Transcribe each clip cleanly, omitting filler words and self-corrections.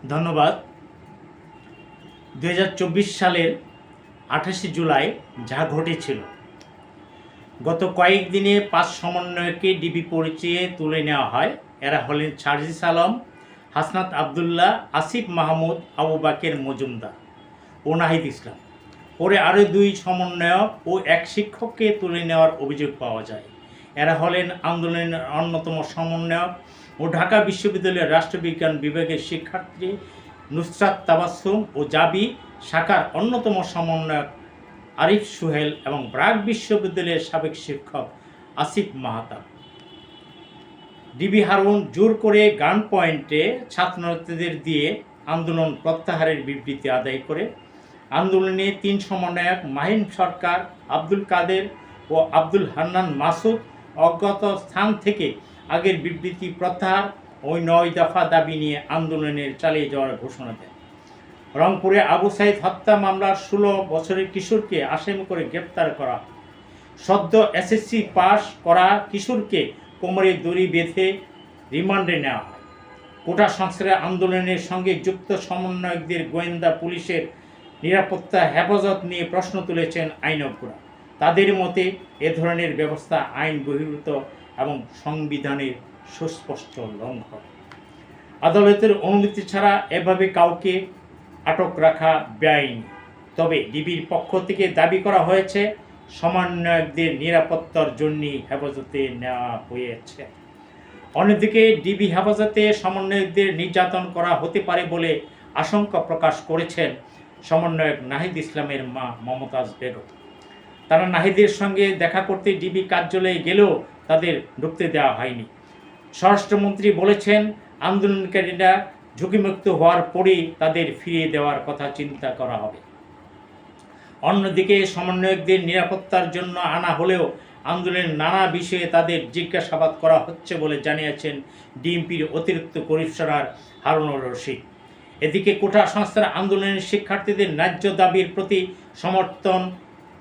ধন্যবাদ। 2024 সালের 28শে জুলাই যা ঘটেছিল, গত কয়েকদিনে 5 সমন্বয়কে ডিবি পরিচয়ে তুলে নেওয়া হয়। এরা হলেন সার্জিস আলম, হাসনাত আবদুল্লাহ, আসিফ মাহমুদ, আবু বাকের মজুমদার ও নাহিদ ইসলাম। পরে আরও 2 সমন্বয়ক ও 1 শিক্ষককে তুলে নেওয়ার অভিযোগ পাওয়া যায়। এরা হলেন আন্দোলনের অন্যতম সমন্বয়ক ও ঢাকা বিশ্ববিদ্যালয়ের রাষ্ট্রবিজ্ঞান বিভাগের শিক্ষার্থী নুসরাত তাবাসসুম ও জাবি শাখার অন্যতম সমন্বয়ক আরিফ সুহেল এবং ব্র্যাক বিশ্ববিদ্যালয়ের সাবেক শিক্ষক আসিফ মাহতাব। ডিবি হারুন জোর করে গান পয়েন্টে ছাত্রনেতাদের দিয়ে আন্দোলন প্রত্যাহারের বিবৃতি আদায় করে। আন্দোলনে 3 সমন্বয়ক মাহিন সরকার, আব্দুল কাদের ও আব্দুল হান্নান মাসুদ অজ্ঞাত স্থান থেকে আগের বিবৃতি প্রত্যাহার ও 9 দফা দাবি নিয়ে আন্দোলনের চালিয়ে যাওয়ার ঘোষণা দেন। রংপুরে আবু সাইদ হত্যা মামলার 16 বছরের কিশোরকে আসামি করে গ্রেপ্তার করা। সদ্য এসএসসি পাস করা কিশোরকে কোমরে দড়ি বেঁধে রিমান্ডে নেওয়া হয়। কোটা সংস্কার আন্দোলনের সঙ্গে যুক্ত সমন্বয়কদের গোয়েন্দা পুলিশের নিরাপত্তা হেফাজত নিয়ে প্রশ্ন তুলেছেন আইনজ্ঞরা। তাদের মতে এ ধরনের ব্যবস্থা আইন বহির্ভূত এবং সংবিধানের সুস্পষ্ট লঙ্ঘন। আদালতের অনুমতি ছাড়া এভাবে কাউকে আটক রাখা বেআইনি। তবে ডিবির পক্ষ থেকে দাবি করা হয়েছে সমন্বয়কদের নিরাপত্তার জন্য হেফাজতে নেওয়া হয়েছে। অন্যদিকে ডিবি হেফাজতে সমন্বয়কদের নির্যাতন করা হতে পারে বলে আশঙ্কা প্রকাশ করেছেন সমন্বয়ক নাহিদ ইসলামের মা মমতাজ বেগম। তারা নাহিদের সঙ্গে দেখা করতে ডিবি কার্যালয়ে গেলেও তাদের ঢুকতে দেওয়া হয়নি। স্বরাষ্ট্রমন্ত্রী বলেছেন, আন্দোলনকারীরা ঝুঁকিমুক্ত হওয়ার পরেই তাদের ফিরিয়ে দেওয়ার কথা চিন্তা করা হবে। অন্যদিকে সমন্বয়কদের নিরাপত্তার জন্য আনা হলেও আন্দোলনের নানা বিষয়ে তাদের জিজ্ঞাসাবাদ করা হচ্ছে বলে জানিয়েছেন ডিএমপির অতিরিক্ত কমিশনার হারুনুর রশিদ। এদিকে কোটা সংস্কার আন্দোলনের শিক্ষার্থীদের ন্যায্য দাবির প্রতি সমর্থন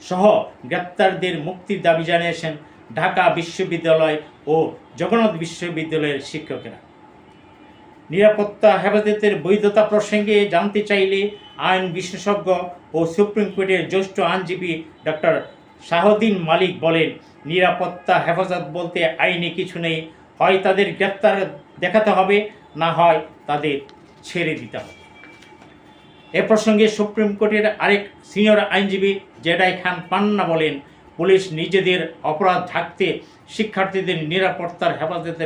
সহ গ্রেপ্তারদের মুক্তির দাবি জানিয়েছেন ঢাকা বিশ্ববিদ্যালয় ও জগন্নাথ বিশ্ববিদ্যালয়ের শিক্ষকেরা। নিরাপত্তা হেফাজতের বৈধতা প্রসঙ্গে জানতে চাইলে আইন বিশেষজ্ঞ ও সুপ্রিম কোর্টের জ্যেষ্ঠ আইনজীবী ডক্টর শাহদ্দিন মালিক বলেন, নিরাপত্তা হেফাজত বলতে আইনে কিছু নেই। হয় তাদের গ্রেপ্তার দেখাতে হবে, না হয় তাদের ছেড়ে দিতে হবে। এ প্রসঙ্গে সুপ্রিম কোর্টের আরেক সিনিয়র আইনজীবী জেডাই খান পান্না বলেন, পুলিশ নিজেদের অপরাধ ঢাকতে শিক্ষার্থীদের নিরাপত্তার হেফাজতে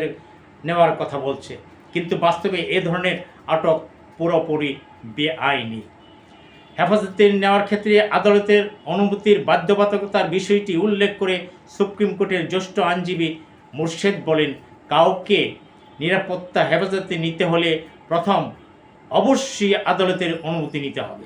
নেওয়ার কথা বলছে, কিন্তু বাস্তবে এ ধরনের আটক পুরোপুরি বেআইনি। হেফাজতে নেওয়ার ক্ষেত্রে আদালতের অনুমতির বাধ্যবাধকতার বিষয়টি উল্লেখ করে সুপ্রিম কোর্টের জ্যেষ্ঠ আইনজীবী মুর্শেদ বলেন, কাউকে নিরাপত্তা হেফাজতে নিতে হলে প্রথম অবশ্যই আদালতের অনুমতি নিতে হবে।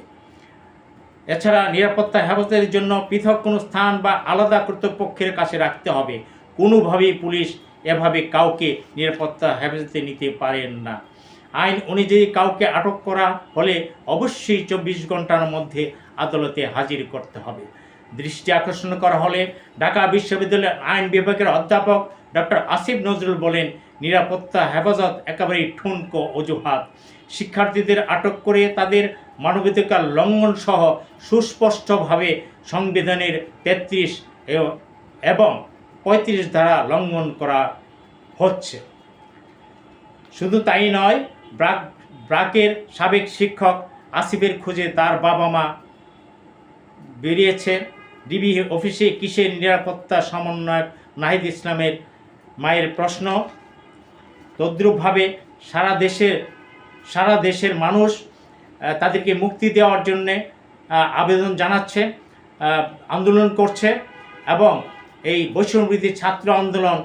এছাড়া নিরাপত্তা হেফাজতের জন্য পৃথক কোনো স্থান বা আলাদা কর্তৃপক্ষের কাছে রাখতে হবে। কোনোভাবেই পুলিশ এভাবে কাউকে নিরাপত্তা হেফাজতে নিতে পারেন না। আইন অনুযায়ী কাউকে আটক করা হলে অবশ্যই 24 ঘন্টার মধ্যে আদালতে হাজির করতে হবে। দৃষ্টি আকর্ষণ করা হলে ঢাকা বিশ্ববিদ্যালয়ের আইন বিভাগের অধ্যাপক ডক্টর আসিফ নজরুল বলেন, নিরাপত্তা হেফাজত একেবারেই ঠুনকো অজুহাত। শিক্ষার্থীদের আটক করে তাদের মানবাধিকার লঙ্ঘন সহ সুস্পষ্টভাবে সংবিধানের 33 এবং 35 ধারা লঙ্ঘন করা হচ্ছে। শুধু তাই নয়, ব্র্যাকের সাবেক শিক্ষক আসিফের খোঁজে তার বাবা মা বেরিয়েছে। ডিবি অফিসে কিসের নিরাপত্তা? সমন্বয়ক নাহিদ ইসলামের মায়ের প্রশ্ন। তদ্রূপভাবে সারা দেশের মানুষ তাদেরকে মুক্তি দেওয়ার জন্যে আবেদন জানাচ্ছে, আন্দোলন করছে এবং এই বৈষম্যবিরোধী ছাত্র আন্দোলন